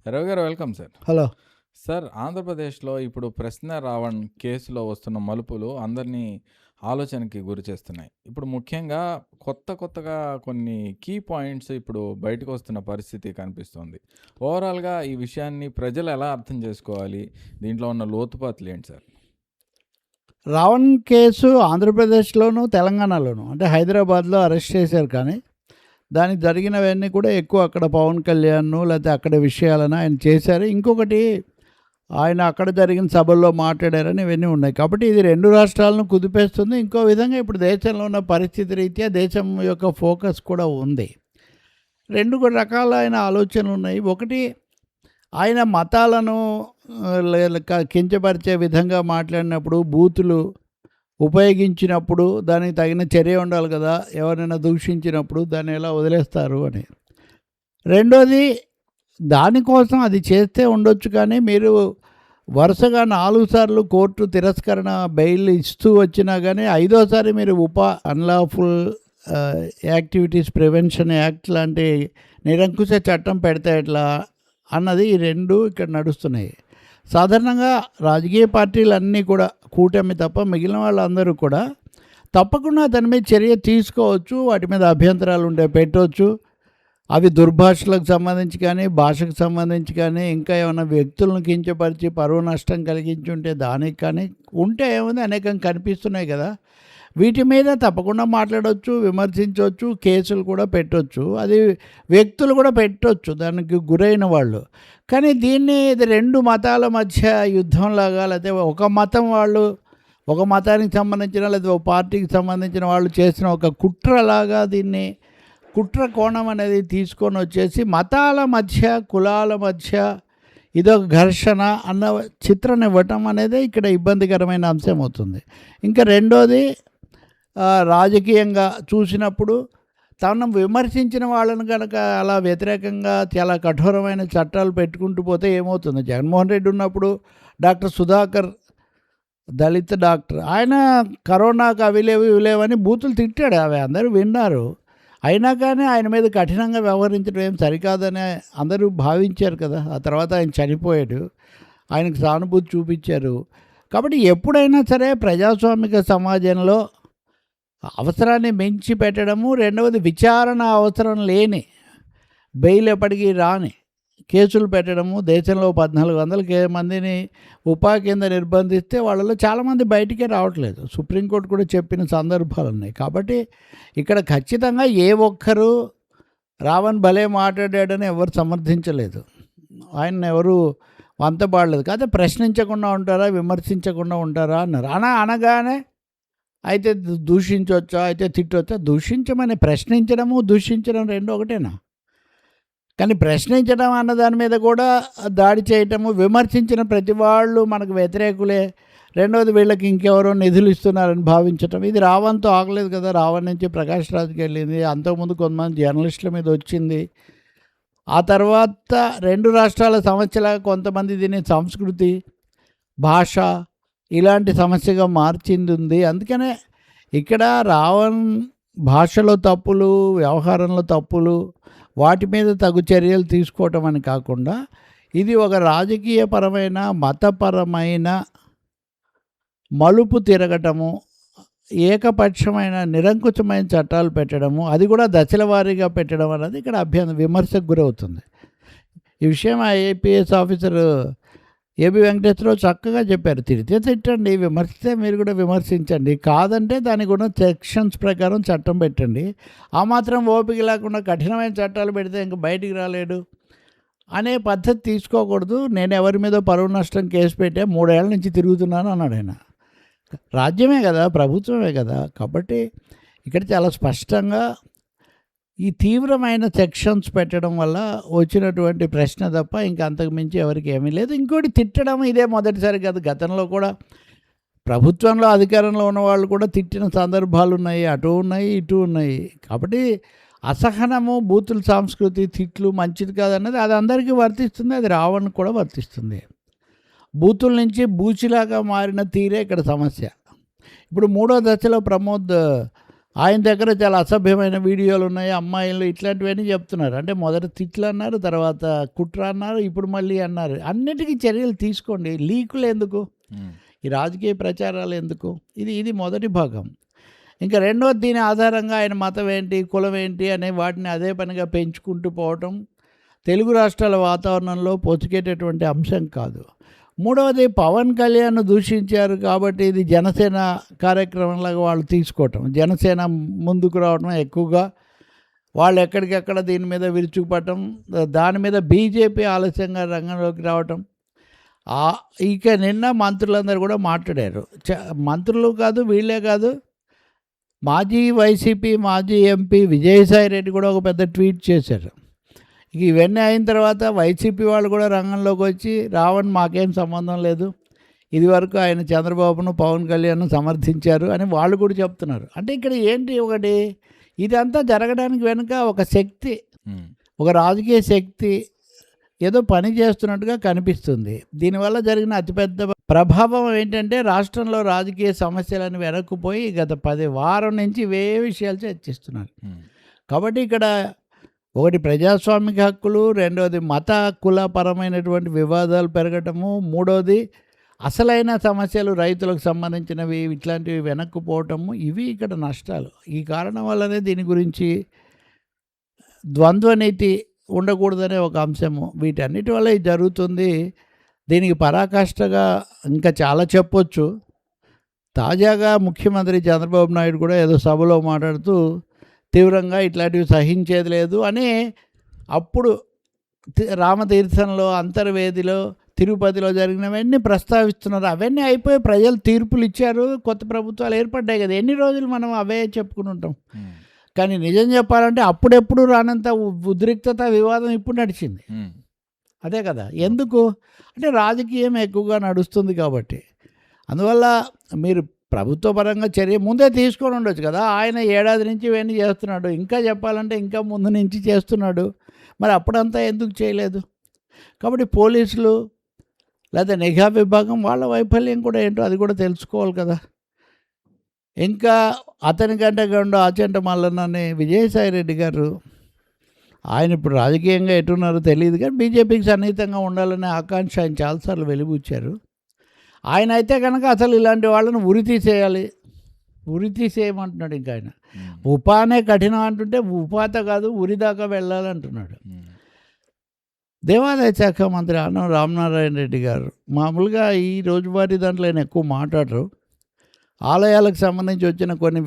రవి గారు welcome sir. Hello. Sir, ఆంధ్రప్రదేశ్‌లో ఇప్పుడు 'ప్రశ్న రావణ్' కేసులో వస్తున్న మలుపులు అందరినీ ఆలోచనకి గురి చేస్తున్నాయి. ఇప్పుడు ముఖ్యంగా కొత్తగా కొన్ని కీ పాయింట్స్ ఇప్పుడు బయటకొస్తున్న పరిస్థితి కనిపిస్తోంది. ఓవరాల్‌గా ఈ విషయాన్ని ప్రజలు ఎలా అర్థం చేసుకోవాలి? దీంట్లో ఉన్న లోతుపాతులేంటి సార్? రావణ్ కేసు ఆంధ్రప్రదేశ్‌లోను, తెలంగాణలోను అంటే హైదరాబాద్‌లో అరెస్ట్ చేశారు. కానీ దానికి జరిగినవన్నీ కూడా ఎక్కువ అక్కడ పవన్ కళ్యాణ్‌ను లేకపోతే అక్కడ విషయాలను ఆయన చేశారు. ఇంకొకటి ఆయన అక్కడ జరిగిన సభల్లో మాట్లాడారని ఇవన్నీ ఉన్నాయి. కాబట్టి ఇది 2 రాష్ట్రాలను కుదిపేస్తుంది. ఇంకో విధంగా ఇప్పుడు దేశంలో ఉన్న పరిస్థితి రీత్యా దేశం యొక్క ఫోకస్ కూడా ఉంది. 2 రకాలైన ఆలోచనలు ఉన్నాయి. ఒకటి, ఆయన మతాలను కించపరిచే విధంగా మాట్లాడినప్పుడు, బూతులు ఉపయోగించినప్పుడు దానికి తగిన చర్య ఉండాలి కదా. ఎవరైనా దూషించినప్పుడు దాన్ని ఎలా వదిలేస్తారు అని. రెండోది, దానికోసం అది చేస్తే ఉండొచ్చు, కానీ మీరు వరుసగా 4 సార్లు కోర్టు తిరస్కరణ బెయిల్ ఇస్తూ వచ్చినా కానీ ఐదోసారి మీరు అన్లాఫుల్ యాక్టివిటీస్ ప్రివెన్షన్ యాక్ట్ లాంటి నిరంకుశ చట్టం పెడితే ఎట్లా అన్నది ఈ 2 ఇక్కడ నడుస్తున్నాయి. సాధారణంగా రాజకీయ పార్టీలన్నీ కూడా కూటమి తప్ప మిగిలిన వాళ్ళందరూ కూడా తప్పకుండా దాని మీద చర్య తీసుకోవచ్చు. వాటి మీద అభ్యంతరాలు ఉంటే పెట్టవచ్చు. అవి దుర్భాషలకు సంబంధించి కానీ, భాషకు సంబంధించి కానీ, ఇంకా ఏమైనా వ్యక్తులను కించపరిచి పరువు నష్టం కలిగించి ఉంటే దానికి కానీ ఉంటే ఏముంది, అనేకం కనిపిస్తున్నాయి కదా. వీటి మీద తప్పకుండా మాట్లాడవచ్చు, విమర్శించవచ్చు, కేసులు కూడా పెట్టవచ్చు. అది వ్యక్తులు కూడా పెట్టవచ్చు దానికి గురైన వాళ్ళు. కానీ దీన్ని ఇది 2 మతాల మధ్య యుద్ధంలాగా, లేకపోతే ఒక మతం వాళ్ళు, ఒక మతానికి సంబంధించిన లేదా ఒక పార్టీకి సంబంధించిన వాళ్ళు చేసిన ఒక కుట్రలాగా దీన్ని కుట్ర కోణం అనేది తీసుకొని వచ్చేసి మతాల మధ్య, కులాల మధ్య ఇదొక ఘర్షణ అన్న చిత్రం ఇవ్వటం అనేది ఇక్కడ ఇబ్బందికరమైన అంశం అవుతుంది. ఇంకా రెండోది, రాజకీయంగా చూసినప్పుడు తను విమర్శించిన వాళ్ళని కనుక అలా వ్యతిరేకంగా చాలా కఠోరమైన చట్టాలు పెట్టుకుంటూ పోతే ఏమవుతుంది. జగన్మోహన్ రెడ్డి ఉన్నప్పుడు డాక్టర్ సుధాకర్, దళిత డాక్టర్, ఆయన కరోనాకు అవి లేవని బూతులు తిట్టాడు. అవి అందరూ విన్నారు. అయినా కానీ ఆయన మీద కఠినంగా వ్యవహరించడం ఏం సరికాదని అందరూ భావించారు కదా. ఆ తర్వాత ఆయన చనిపోయాడు. ఆయనకు సానుభూతి చూపించారు. కాబట్టి ఎప్పుడైనా సరే ప్రజాస్వామిక సమాజంలో అవసరాన్ని మించి పెట్టడము, రెండవది విచారణ అవసరం లేని, బెయిల్ ఎప్పటికీ రాని కేసులు పెట్టడము. దేశంలో 1400 మందిని ఉపా కింద నిర్బంధిస్తే వాళ్ళలో చాలామంది బయటికే రావట్లేదు. సుప్రీంకోర్టు కూడా చెప్పిన సందర్భాలు ఉన్నాయి. కాబట్టి ఇక్కడ ఖచ్చితంగా ఏ ఒక్కరూ రావణ్ భలే మాట్లాడాడని ఎవరు సమర్థించలేదు. ఆయన ఎవరు వంతపాడలేదు. కాకపోతే ప్రశ్నించకుండా ఉంటారా, విమర్శించకుండా ఉంటారా అన్నారు. అనగానే అయితే దూషించవచ్చా, అయితే తిట్టవచ్చా? దూషించమని, ప్రశ్నించడము దూషించడం 2 ఒకటేనా? కానీ ప్రశ్నించడం అన్న దాని మీద కూడా దాడి చేయటము, విమర్శించిన ప్రతి వాళ్ళు మనకు వ్యతిరేకులే. రెండవది, వీళ్ళకి ఇంకెవరో నిధులు ఇస్తున్నారని భావించటం. ఇది రావణ్తో ఆగలేదు కదా. రావణ్ నుంచి ప్రకాష్ రాజ్కి వెళ్ళింది. అంతకుముందు కొంతమంది జర్నలిస్టుల మీద వచ్చింది. ఆ తర్వాత 2 రాష్ట్రాల సమస్యలాగా కొంతమంది దీన్ని సంస్కృతి, భాష ఇలాంటి సమస్యగా మార్చింది ఉంది. అందుకనే ఇక్కడ రావణ్ భాషలో తప్పులు, వ్యవహారంలో తప్పులు, వాటి మీద తగు చర్యలు తీసుకోవటం అని కాకుండా ఇది ఒక రాజకీయపరమైన, మతపరమైన మలుపు తిరగటము, ఏకపక్షమైన నిరంకుశమైన చట్టాలు పెట్టడము, అది కూడా దశల వారీగా పెట్టడం అనేది ఇక్కడ విమర్శకు గురవుతుంది. ఈ విషయం ఐపీఎస్ ఆఫీసర్ ఏబి వెంకటేశ్వరరావు చక్కగా చెప్పారు. తిడితే తిట్టండి, విమర్శిస్తే మీరు కూడా విమర్శించండి, కాదంటే దానికి ఉన్న సెక్షన్స్ ప్రకారం చట్టం పెట్టండి. ఆ మాత్రం ఓపిక లేకుండా కఠినమైన చట్టాలు పెడితే ఇంక బయటికి రాలేడు అనే పద్ధతి తీసుకోకూడదు. నేను ఎవరి మీద పరువు నష్టం కేసు పెట్టే 3 ఏళ్ల నుంచి తిరుగుతున్నాను అన్నాడు ఆయన. రాజ్యమే కదా, ప్రభుత్వమే కదా. కాబట్టి ఇక్కడ చాలా స్పష్టంగా ఈ తీవ్రమైన సెక్షన్స్ పెట్టడం వల్ల వచ్చినటువంటి ప్రశ్న తప్ప ఇంకా అంతకు మించి ఎవరికి ఏమీ లేదు. ఇంకోటి, తిట్టడం ఇదే మొదటిసారి కాదు. గతంలో కూడా ప్రభుత్వంలో అధికారంలో ఉన్న వాళ్ళు కూడా తిట్టిన సందర్భాలు ఉన్నాయి. అటు ఉన్నాయి, ఇటు ఉన్నాయి. కాబట్టి అసహనము, బూతుల సంస్కృతి, తిట్లు మంచిది కాదన్నది అది అందరికీ వర్తిస్తుంది. అది రావణ్ కూడా వర్తిస్తుంది. బూతుల నుంచి బూచిలాగా మారిన తీరే ఇక్కడ సమస్య. ఇప్పుడు 3వ దశలో ప్రమోద్ ఆయన దగ్గర చాలా అసభ్యమైన వీడియోలు ఉన్నాయి, అమ్మాయిలు ఇట్లాంటివన్నీ చెప్తున్నారు. అంటే మొదట తిట్లు అన్నారు, తర్వాత కుట్ర అన్నారు, ఇప్పుడు మళ్ళీ అన్నారు. అన్నిటికీ చర్యలు తీసుకోండి. లీకులు ఎందుకు? ఉమ్, ఈ రాజకీయ ప్రచారాలు ఎందుకు? ఇది మొదటి భాగం. ఇంకా రెండోది, దీని ఆధారంగా ఆయన మతం ఏంటి, కులం ఏంటి అనే వాటిని అదే పనిగా పెంచుకుంటూ పోవటం తెలుగు రాష్ట్రాల వాతావరణంలో పొచికేటటువంటి అంశం కాదు. మూడవది, పవన్ కళ్యాణ్ దూషించారు కాబట్టి ఇది జనసేన కార్యక్రమంలాగా వాళ్ళు తీసుకోవటం, జనసేన ముందుకు రావడం ఎక్కువగా, వాళ్ళు ఎక్కడికెక్కడ దీని మీద విరుచుకుపడటం, దాని మీద బీజేపీ ఆలస్యంగా రంగంలోకి రావటం. ఇక నిన్న మంత్రులందరూ కూడా మాట్లాడారు. మంత్రులు కాదు, వీళ్ళే కాదు, మాజీ వైసీపీ మాజీ ఎంపీ విజయసాయి రెడ్డి కూడా ఒక పెద్ద ట్వీట్ చేశారు. ఇక ఇవన్నీ అయిన తర్వాత వైసీపీ వాళ్ళు కూడా రంగంలోకి వచ్చి రావణ్ మాకేం సంబంధం లేదు, ఇదివరకు ఆయన చంద్రబాబును పవన్ కళ్యాణ్ను సమర్థించారు అని వాళ్ళు కూడా చెప్తున్నారు. అంటే ఇక్కడ ఏంటి, ఒకటి ఇదంతా జరగడానికి వెనుక ఒక శక్తి, ఉమ్, ఒక రాజకీయ శక్తి ఏదో పని చేస్తున్నట్టుగా కనిపిస్తుంది. దీనివల్ల జరిగిన అతిపెద్ద ప్రభావం ఏంటంటే రాష్ట్రంలో రాజకీయ సమస్యలను వెనక్కుపోయి గత 10 వారం నుంచి ఇవే విషయాలు చర్చిస్తున్నారు. ఉమ్, కాబట్టి ఇక్కడ ఒకటి ప్రజాస్వామిక హక్కులు, రెండవది మత కులపరమైనటువంటి వివాదాలు పెరగటము, మూడవది అసలైన సమస్యలు రైతులకు సంబంధించినవి ఇట్లాంటివి వెనక్కుపోవటము, ఇవి ఇక్కడ నష్టాలు. ఈ కారణం వల్లనే దీని గురించి ద్వంద్వ నీతి ఉండకూడదనే ఒక అంశము, వీటన్నిటి వల్ల ఇది జరుగుతుంది. దీనికి పరాకాష్ఠగా ఇంకా చాలా చెప్పొచ్చు. తాజాగా ముఖ్యమంత్రి చంద్రబాబు నాయుడు కూడా ఏదో సభలో మాట్లాడుతూ తీవ్రంగా ఇట్లాంటివి సహించేది లేదు అని అప్పుడు రామతీర్థంలో, అంతర్వేదిలో, తిరుపతిలో జరిగినవన్నీ ప్రస్తావిస్తున్నారు. అవన్నీ అయిపోయి ప్రజలు తీర్పులు ఇచ్చారు, కొత్త ప్రభుత్వాలు ఏర్పడ్డాయి కదా. ఎన్ని రోజులు మనం అవే చెప్పుకుని ఉంటాం. ఉమ్, కానీ నిజం చెప్పాలంటే అప్పుడెప్పుడు రానంత ఉద్రిక్తత, వివాదం ఇప్పుడు నడిచింది. ఉమ్, అదే కదా. ఎందుకు అంటే రాజకీయం ఎక్కువగా నడుస్తుంది కాబట్టి. అందువల్ల మీరు ప్రభుత్వ పరంగా చర్య ముందే తీసుకొని ఉండొచ్చు కదా. ఆయన ఏడాది నుంచి ఇవన్నీ చేస్తున్నాడు, ఇంకా చెప్పాలంటే ఇంకా ముందు నుంచి చేస్తున్నాడు. మరి అప్పుడంతా ఎందుకు చేయలేదు? కాబట్టి పోలీసులు లేదా నిఘా విభాగం వాళ్ళ వైఫల్యం కూడా ఏంటో అది కూడా తెలుసుకోవాలి కదా. ఇంకా అతని కంటే గండు ఆచంట మల్లన్నని విజయసాయి రెడ్డి గారు, ఆయన ఇప్పుడు రాజకీయంగా ఎటున్నారో తెలియదు కానీ బీజేపీకి సన్నిహితంగా ఉండాలనే ఆకాంక్ష ఆయన చాలాసార్లు వెలిబుచ్చారు. ఆయన అయితే కనుక అసలు ఇలాంటి వాళ్ళని ఉరి తీసేయాలి, ఉరి తీసేయమంటున్నాడు. ఇంకా ఆయన ఉమ్, ఉపానే కఠినం అంటుంటే ఉపాత కాదు ఉరి దాకా వెళ్ళాలంటున్నాడు. ఉమ్, దేవాదాయ శాఖ మంత్రి ఆనం రామనారాయణ రెడ్డి గారు మామూలుగా ఈ రోజువారీ దాంట్లో ఆయన ఎక్కువ మాట్లాడరు. ఆలయాలకు సంబంధించి వచ్చిన కొన్ని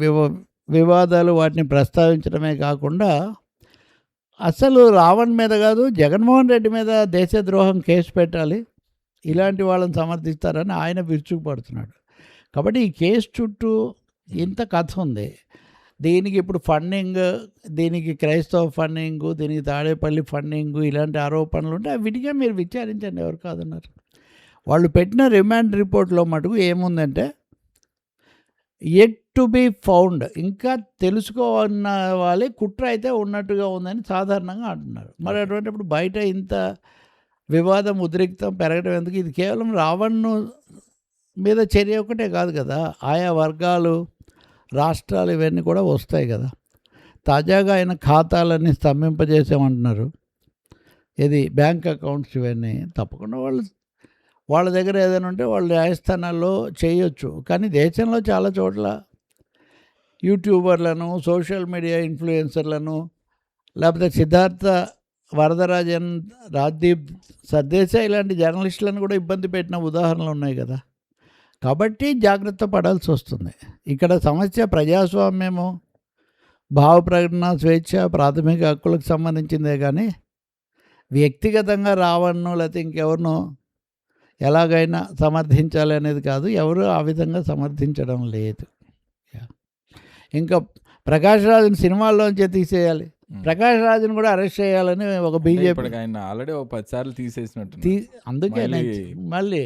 వివాదాలు వాటిని ప్రస్తావించడమే కాకుండా అసలు రావణ్ మీద కాదు జగన్మోహన్ రెడ్డి మీద దేశద్రోహం కేసు పెట్టాలి, ఇలాంటి వాళ్ళని సమర్థిస్తారని ఆయన విరుచుకుపడుతున్నాడు. కాబట్టి ఈ కేసు చుట్టూ ఇంత కథ ఉంది. దీనికి ఇప్పుడు ఫండింగ్, దీనికి క్రైస్తవ ఫండింగు, దీనికి తాడేపల్లి ఫండింగు, ఇలాంటి ఆరోపణలు ఉంటే విడిగా మీరు విచారించండి, ఎవరు కాదన్నారు. వాళ్ళు పెట్టిన రిమాండ్ రిపోర్ట్లో మటుకు ఏముందంటే ఎట్ టు బీ ఫౌండ్, ఇంకా తెలుసుకోవాలన్న వాళ్ళే కుట్ర అయితే ఉన్నట్టుగా ఉందని సాధారణంగా అంటున్నారు. మరి అటువంటిప్పుడు బయట ఇంత వివాదం, ఉద్రిక్తం పెరగడం ఎందుకు? ఇది కేవలం రావణ్ మీద చర్య ఒకటే కాదు కదా, ఆయా వర్గాలు, రాష్ట్రాలు ఇవన్నీ కూడా వస్తాయి కదా. తాజాగా ఆయన ఖాతాలన్నీ స్తంభింపజేసామంటున్నారు. ఇది బ్యాంక్ అకౌంట్స్ ఇవన్నీ తప్పకుండా వాళ్ళ దగ్గర ఏదైనా ఉంటే వాళ్ళు న్యాయస్థానాల్లో చేయొచ్చు. కానీ దేశంలో చాలా చోట్ల యూట్యూబర్లను, సోషల్ మీడియా ఇన్ఫ్లుయెన్సర్లను, లేకపోతే సిద్ధార్థ వరదరాజన్, రాజ్దీప్ సర్దేశాయ్ ఇలాంటి జర్నలిస్టులను కూడా ఇబ్బంది పెట్టిన ఉదాహరణలు ఉన్నాయి కదా. కాబట్టి జాగ్రత్త పడాల్సి వస్తుంది. ఇక్కడ సమస్య ప్రజాస్వామ్యము, భావ ప్రకటన స్వేచ్ఛ, ప్రాథమిక హక్కులకు సంబంధించిందే కానీ వ్యక్తిగతంగా రావణ్ను లేకపోతే ఇంకెవరినో ఎలాగైనా సమర్థించాలి అనేది కాదు. ఎవరు ఆ విధంగా సమర్థించడం లేదు. ఇంకా ప్రకాష్ రాజుని సినిమాల్లోంచే తీసేయాలి, ప్రకాష్ రాజుని కూడా అరెస్ట్ చేయాలని ఒక బీజేపీ ఆయన ఆల్రెడీ 10 సార్లు తీసేసినట్టు. అందుకే మళ్ళీ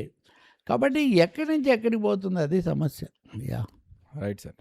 కాబట్టి ఎక్కడి నుంచి ఎక్కడికి పోతుంది, అది సమస్య. Right sir.